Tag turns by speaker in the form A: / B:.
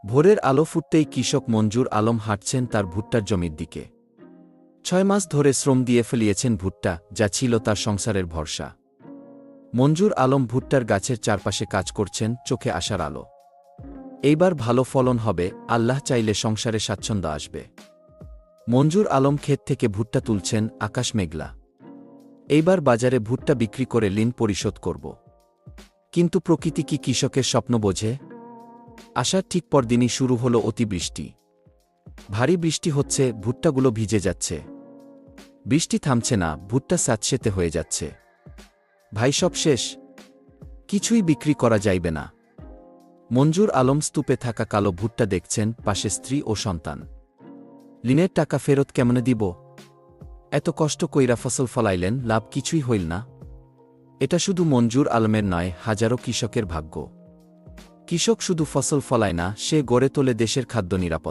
A: ভোরের আলো ফুটতেই কৃষক মঞ্জুর আলম হাঁটছেন তার ভুট্টার জমির দিকে। ৬ মাস ধরে শ্রম দিয়ে ফেলিয়েছেন ভুট্টা, যা ছিল তার সংসারের ভরসা। মঞ্জুর আলম ভুট্টার গাছের চারপাশে কাজ করছেন, চোখে আসার আলো। এইবার ভালো ফলন হবে, আল্লাহ চাইলে সংসারে স্বাচ্ছন্দ্য আসবে। মঞ্জুর আলম ক্ষেত থেকে ভুট্টা তুলছেন, আকাশ মেঘলা। এইবার বাজারে ভুট্টা বিক্রি করে ঋণ পরিশোধ করব। কিন্তু প্রকৃতি কি কৃষকের স্বপ্ন বোঝে? আসার ঠিক পরদিনই শুরু হলো অতিবৃষ্টি। ভারী বৃষ্টি হচ্ছে, ভুট্টাগুলো ভিজে যাচ্ছে। বৃষ্টি থামছে না, ভুট্টা স্যাঁতসেতে হয়ে যাচ্ছে। ভাই, সব শেষ, কিছুই বিক্রি করা যাইবে না। মঞ্জুর আলম স্তূপে থাকা কালো ভুট্টা দেখছেন, পাশে স্ত্রী ও সন্তান। ঋণের টাকা ফেরত কেমনে দিব? এত কষ্ট কইরা ফসল ফলাইলেন, লাভ কিছুই হইল না। এটা শুধু মঞ্জুর আলমের নয়, হাজারো কৃষকের ভাগ্য। কৃষক শুধু ফসল ফলায় না, সে গড়ে তোলে দেশের খাদ্য নিরাপত্তা।